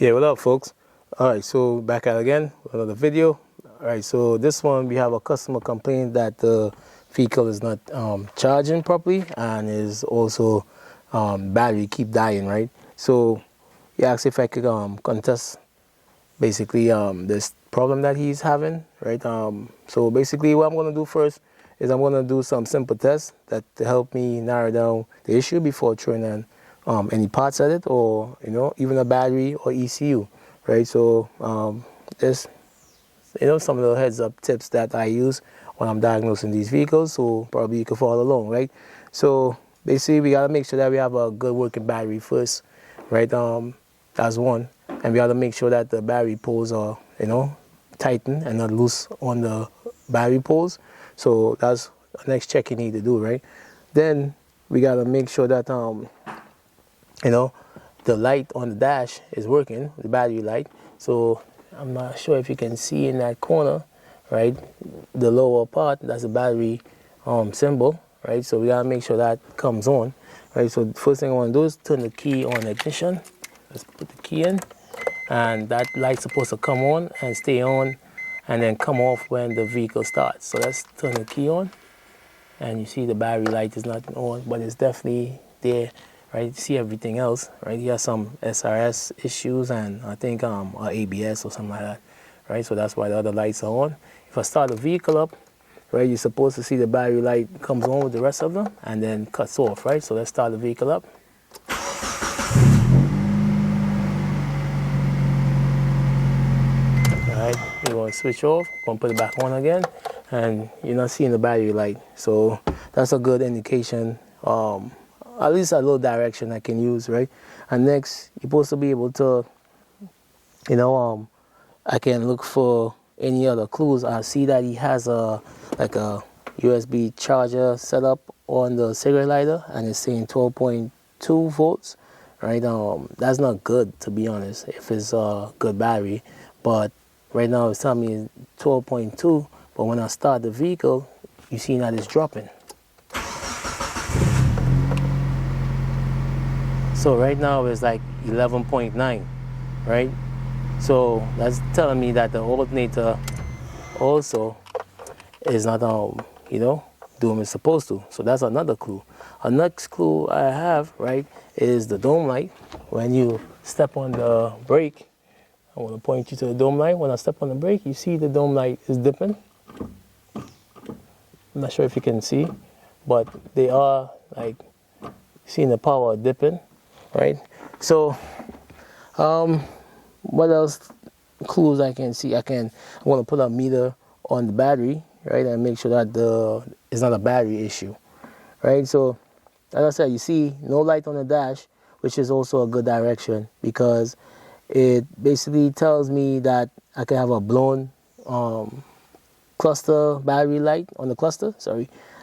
Yeah, what up, folks? Alright, so back at again with another video. Alright, so this one we have a customer complaint that the vehicle is not charging properly and is also battery keep dying, right? So he asked if I could contest basically this problem that he's having, right? So basically what I'm going to do first is I'm going to do some simple tests that to help me narrow down the issue before throwing in any parts at it, or even a battery or ECU, right? So there's some little heads up tips that I use when I'm diagnosing these vehicles, so probably you can follow along, right? So basically we got to make sure that we have a good working battery first, right? That's one. And we got to make sure that the battery poles are tightened and not loose on the battery poles. So that's the next check you need to do, right? Then we got to make sure that the light on the dash is working, the battery light. So I'm not sure if you can see in that corner, right? The lower part, that's the battery symbol, right? So we gotta make sure that comes on, right? So the first thing I want to do is turn the key on ignition. Let's put the key in, and that light's supposed to come on and stay on and then come off when the vehicle starts. So let's turn the key on, and you see the battery light is not on, but it's definitely there. Right, you see everything else, right? He has some SRS issues and I think ABS or something like that, right? So that's why the other lights are on. If I start the vehicle up, right, you're supposed to see the battery light comes on with the rest of them and then cuts off, right? So let's start the vehicle up. All right, you're going to switch off, going to put it back on again, and you're not seeing the battery light. So that's a good indication. At least a little direction I can use, right? And next, you're supposed to be able to, I can look for any other clues. I see that he has like a USB charger set up on the cigarette lighter, and it's saying 12.2 volts, right? That's not good, to be honest, if it's a good battery. But right now it's telling me 12.2, but when I start the vehicle, you see that it's dropping. So right now it's like 11.9, right? So that's telling me that the alternator also is not, doing what it's supposed to. So that's another clue. A next clue I have, right, is the dome light. When you step on the brake, I want to point you to the dome light. When I step on the brake, you see the dome light is dipping. I'm not sure if you can see, but they are like seeing the power dipping. Right, so what else clues I can see? I want to put a meter on the battery, right, and make sure that it's not a battery issue, right? So as I said, you see no light on the dash, which is also a good direction because it basically tells me that I can have a blown cluster battery light on the cluster,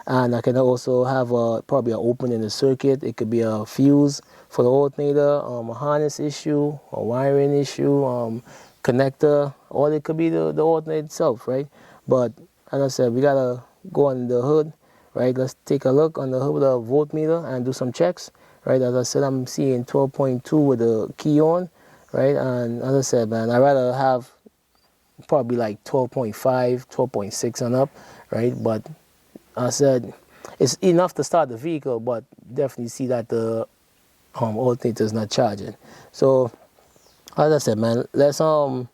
and I can also have probably an open in the circuit. It could be a fuse for the alternator, a harness issue, a wiring issue, connector, or it could be the alternator itself, right? But as I said, we gotta go on the hood, right? Let's take a look on the hood with a voltmeter and do some checks, right? As I said, I'm seeing 12.2 with the key on, right? And as I said, man, I'd rather have probably like 12.5, 12.6 and up, right? But I said it's enough to start the vehicle, but definitely see that the alternator is not charging. So as I said, man, let's start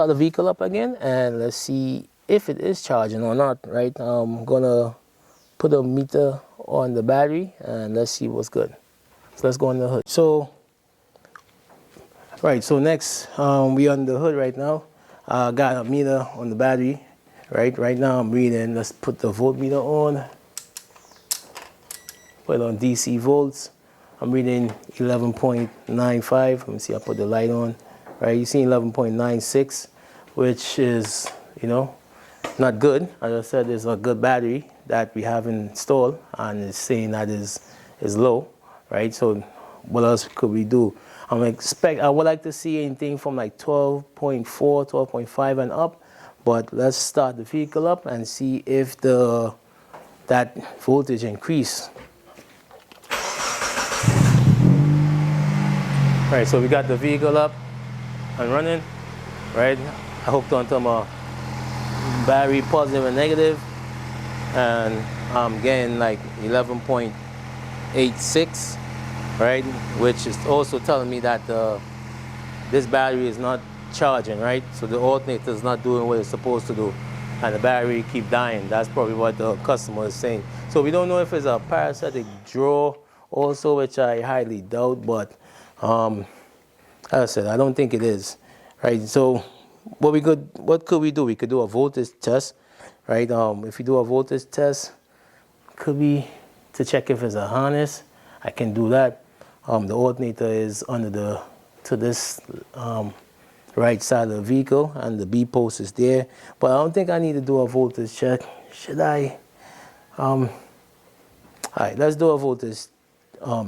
the vehicle up again and let's see if it is charging or not, right? I'm gonna put a meter on the battery and let's see what's good. So let's go on the hood. So next we on the hood right now. I got a meter on the battery. Right now I'm reading, let's put the voltmeter on, put it on DC volts. I'm reading 11.95, let me see, I put the light on, right? You see 11.96, which is, not good. As I said, there's a good battery that we have installed and it's saying that is low, right? So what else could we do? I would like to see anything from like 12.4, 12.5 and up. But let's start the vehicle up and see if that voltage increase. Right, so we got the vehicle up and running, right? I hooked onto my battery positive and negative, and I'm getting like 11.86, right? Which is also telling me that this battery is not charging, right? So the alternator is not doing what it's supposed to do, and the battery keep dying. That's probably what the customer is saying. So we don't know if it's a parasitic draw also, which I highly doubt, but as I said, I don't think it is, right? So what could we do? We could do a voltage test, right? If we do a voltage test, could be to check if it's a harness. I can do that. The alternator is under this right side of the vehicle, and the B post is there. But I don't think I need to do a voltage check. Should I? All right, let's do a voltage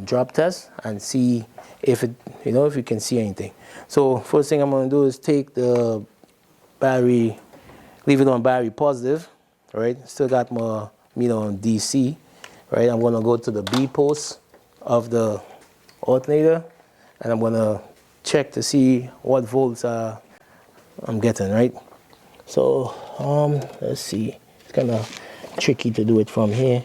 drop test and see if it, if you can see anything. So first thing I'm going to do is take the battery, leave it on battery positive, right? Still got my meter on DC, right? I'm going to go to the B post of the alternator, and I'm going to check to see what volts I'm getting, right? So let's see. It's kind of tricky to do it from here,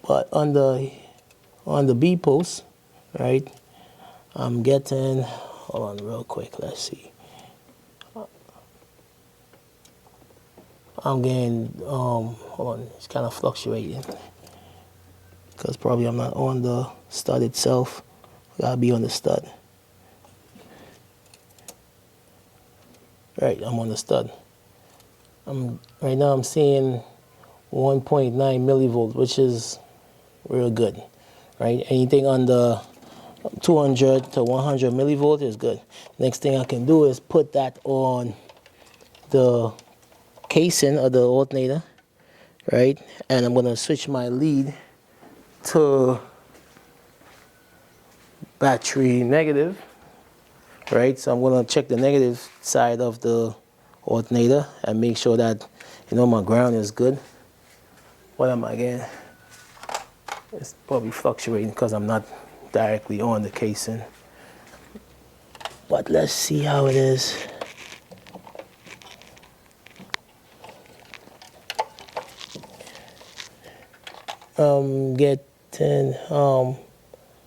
but on the B post, right, I'm getting, hold on real quick, let's see. I'm getting, hold on, it's kind of fluctuating because probably I'm not on the stud itself. Gotta be on the stud. Right, I'm on the stud. Right now I'm seeing 1.9 millivolts, which is real good, right? Anything under 200 to 100 millivolts is good. Next thing I can do is put that on the casing of the alternator, right? And I'm gonna switch my lead to battery negative, right? So I'm gonna check the negative side of the alternator and make sure that, my ground is good. What am I getting? It's probably fluctuating because I'm not directly on the casing. But let's see how it is. I'm getting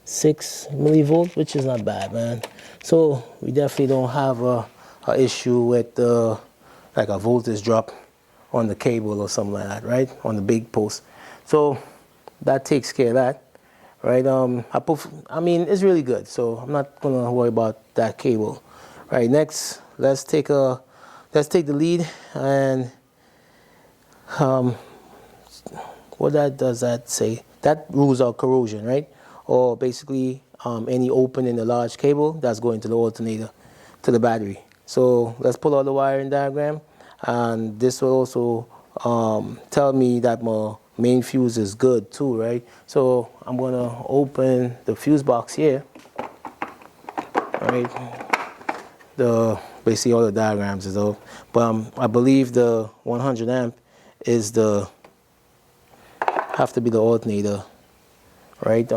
6 millivolts, which is not bad, man. So we definitely don't have a issue with like a voltage drop on the cable or something like that, right? On the big post. So that takes care of that, right? I mean, it's really good. So I'm not gonna worry about that cable. Right, next, let's take the lead, and what does that say? That rules out corrosion, right? Or basically any open in the large cable that's going to the alternator, to the battery. So let's pull out the wiring diagram, and this will also tell me that my main fuse is good too, right? So I'm gonna open the fuse box here, right? Basically all the diagrams is off, but I believe the 100 amp is have to be the alternator, right?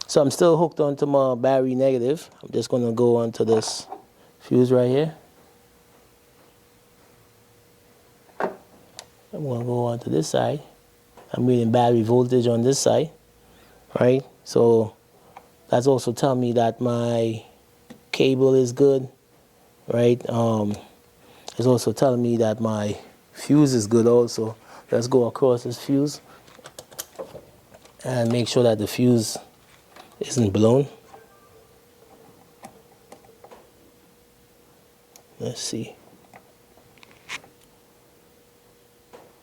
So I'm still hooked onto my battery negative. I'm just gonna go onto this fuse right here. I'm gonna go onto this side. I'm reading battery voltage on this side, right? So that's also telling me that my cable is good, right? It's also telling me that my fuse is good also. Let's go across this fuse and make sure that the fuse isn't blown. Let's see.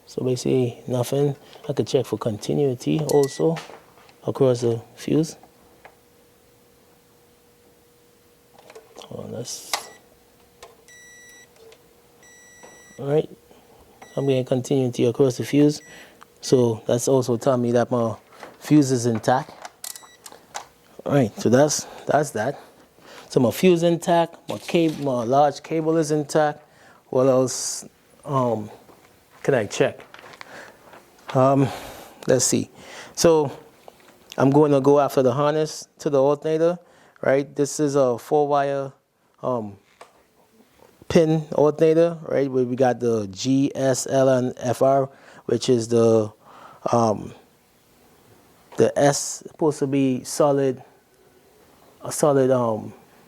So basically nothing. I could check for continuity also across the fuse. All right. I'm getting continuity across the fuse. So that's also telling me that my fuse is intact. All right, so that's that. So my fuse intact, my large cable is intact. What else can I check? Let's see. So I'm going to go after the harness to the alternator, right? This is a 4-wire pin alternator, right? Where we got the G, S, L, and FR, which is the S supposed to be solid, a solid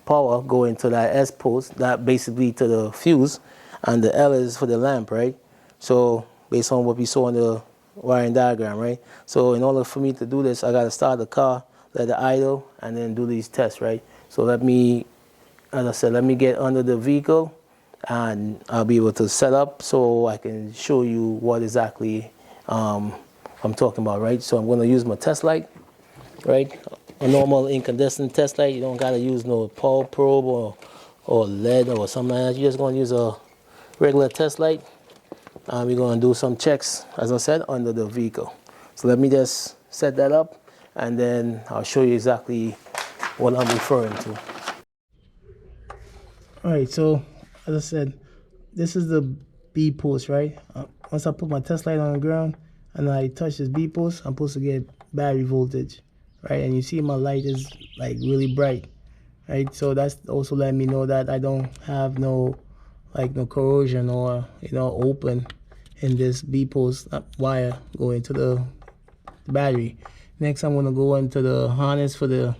power going to that S post, that basically to the fuse, and the L is for the lamp, right? So based on what we saw in the wiring diagram, right? So in order for me to do this, I got to start the car, let it idle, and then do these tests, right? So let me, as I said, let me get under the vehicle, and I'll be able to set up so I can show you what exactly I'm talking about, right? So I'm going to use my test light, right? A normal incandescent test light. You don't got to use no Paul probe or lead or something like that. You're just going to use a regular test light. And we're going to do some checks, as I said, under the vehicle. So let me just set that up, and then I'll show you exactly what I'm referring to. All right, so as I said, this is the B post, right? Once I put my test light on the ground and I touch this B post, I'm supposed to get battery voltage, right? And you see my light is like really bright, right? So that's also letting me know that I don't have no corrosion or open in this B post wire going to the battery. Next, I'm gonna go into the harness for the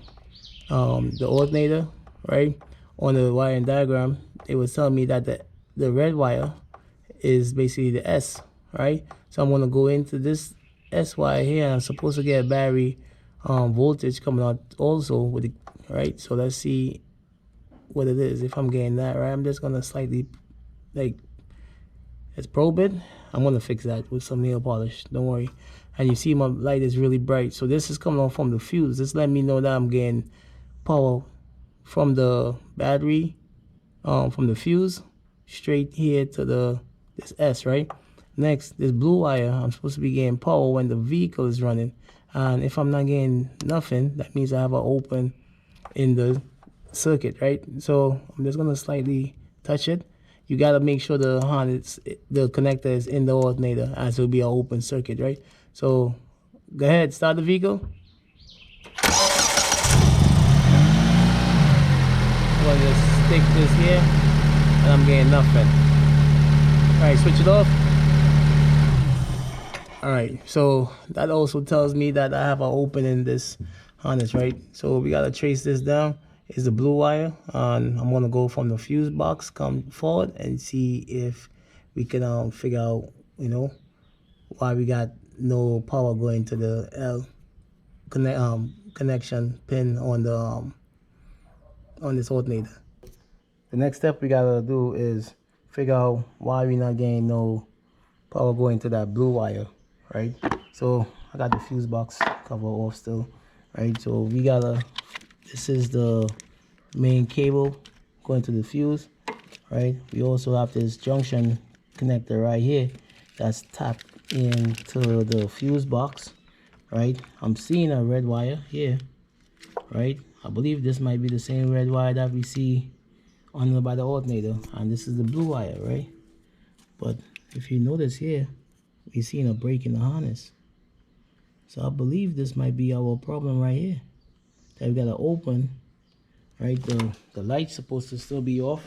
alternator, right? On the wiring diagram, it was telling me that the red wire is basically the S, right? So I'm gonna go into this S wire here, and I'm supposed to get battery voltage coming out also with it, right? So let's see what it is. If I'm getting that right, I'm just gonna slightly let's probe it. I'm gonna fix that with some nail polish, don't worry. And you see my light is really bright, so this is coming off from the fuse. This let me know that I'm getting power from the battery, from the fuse straight here to this S, right? Next, this blue wire, I'm supposed to be getting power when the vehicle is running, and if I'm not getting nothing, that means I have an open in the circuit, right? So I'm just gonna slightly touch it. You gotta make sure the connector is in the alternator, as it will be an open circuit, right? So go ahead, start the vehicle. I'm gonna just stick this here, and I'm getting nothing. All right, switch it off. All right, so that also tells me that I have an open in this harness, right? So we gotta trace this down. Is the blue wire, and I'm gonna go from the fuse box, come forward, and see if we can figure out, why we got no power going to the L connection pin on the on this alternator. The next step we gotta do is figure out why we're not getting no power going to that blue wire, right? So I got the fuse box cover off still, right? So we gotta, this is the main cable going to the fuse, right? We also have this junction connector right here that's tapped into the fuse box, right? I'm seeing a red wire here, right? I believe this might be the same red wire that we see on by the alternator, and this is the blue wire, right? But if you notice here, we're seeing a break in the harness. So I believe this might be our problem right here, that we gotta open, right? The light's supposed to still be off.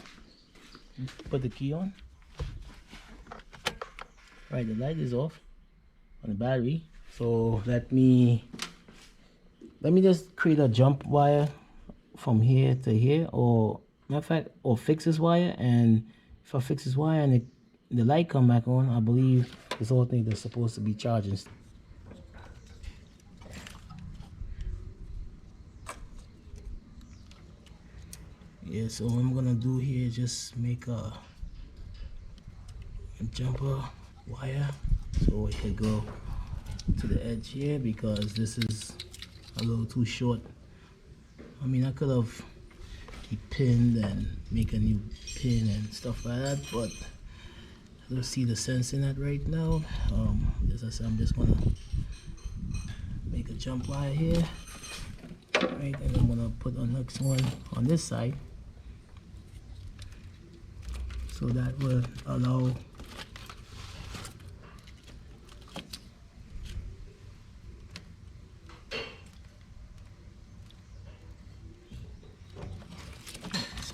Put the key on. Right, the light is off on the battery. So let me just create a jump wire from here to here, or matter of fact, or fix this wire. And if I fix this wire and the light come back on, I believe this whole thing is supposed to be charging. Yeah, so what I'm gonna do here is just make a jumper wire so it can go to the edge here, because this is a little too short. I mean, I could have pinned and make a new pin and stuff like that, but I don't see the sense in that right now. As I said, I'm just gonna make a jump wire here, right? And I'm gonna put the next one on this side, so that will allow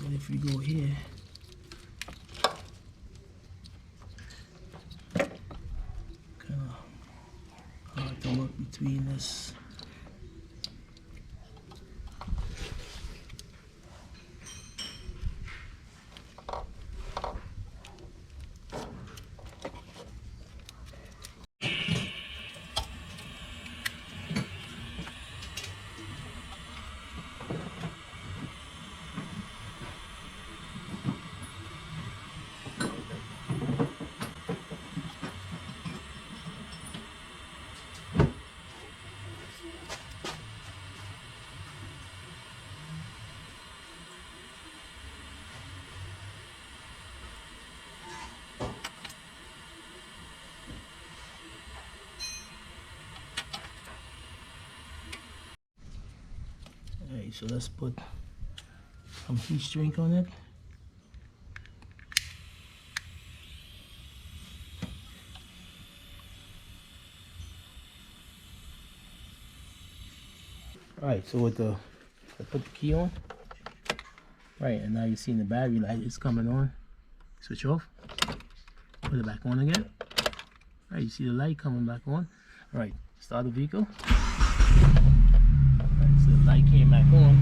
And if we go here, kind of hard to work between this. Alright, so let's put some heat shrink on it. Alright, so with the, I put the key on. Right, and now you're seeing the battery light is coming on. Switch off. Put it back on again. Alright, you see the light coming back on. Alright, start the vehicle. Alright, so the light came back on.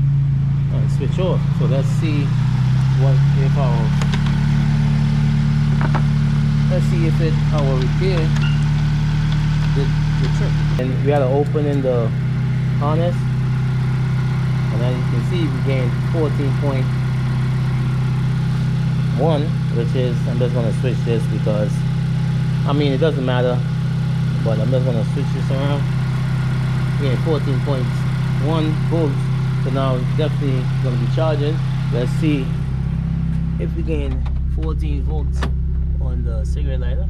Alright, switch off. So let's see what if our repair the trip. And we had to open in the harness. And as you can see, we gained 14.1, which is, I'm just going to switch this because, I mean, it doesn't matter, but I'm just going to switch this around. We gained 14.1 volts, so now it's definitely going to be charging. Let's see if we gain 14 volts on the cigarette lighter.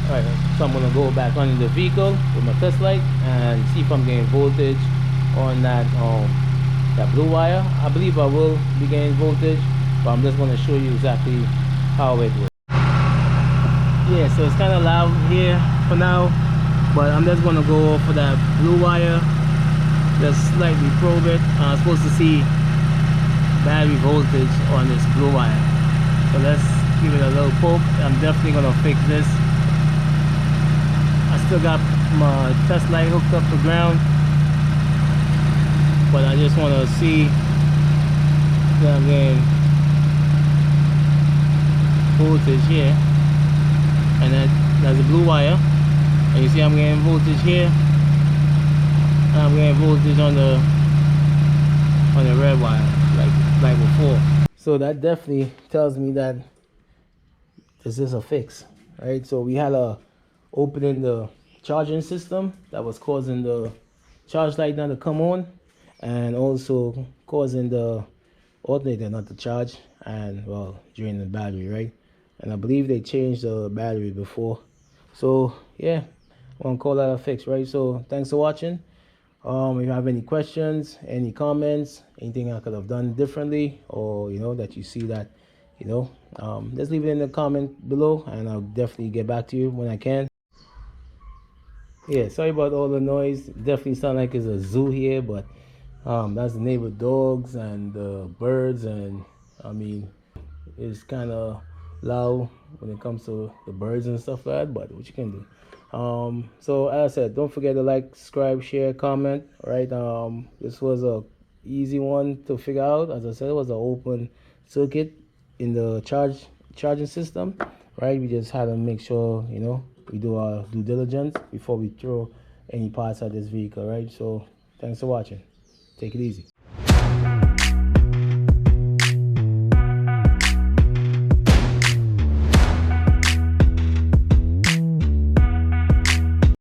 Alright, so I'm going to go back on the vehicle with my test light and see if I'm getting voltage on that that blue wire. I believe I will be getting voltage, but I'm just going to show you exactly how it works. Yeah, so it's kind of loud here for now, but I'm just going to go for that blue wire, just slightly probe it. I'm supposed to see battery voltage on this blue wire. So let's give it a little poke. I'm definitely going to fix this. I still got my test light hooked up to ground, but I just want to see that I'm getting voltage here, and that's the blue wire, and you see I'm getting voltage here, and I'm getting voltage on the red wire like before. So that definitely tells me that this is a fix, right? So we had a opening the charging system that was causing the charge light not to come on, and also causing the alternator not to charge, and well, drain the battery, right? And I believe they changed the battery before. So yeah, I'm gonna call that a fix, right? So thanks for watching. If you have any questions, any comments, anything I could have done differently, or that you see that just leave it in the comment below, and I'll definitely get back to you when I can. Yeah, sorry about all the noise. It definitely sound like it's a zoo here, but that's the neighbor dogs and the birds, and I mean, it's kind of loud when it comes to the birds and stuff like that, but what you can do. So as I said, don't forget to like, subscribe, share, comment. Right, this was a easy one to figure out. As I said, it was an open circuit in the charging system, right? We just had to make sure we do our due diligence before we throw any parts at this vehicle, right? So thanks for watching. Take it easy.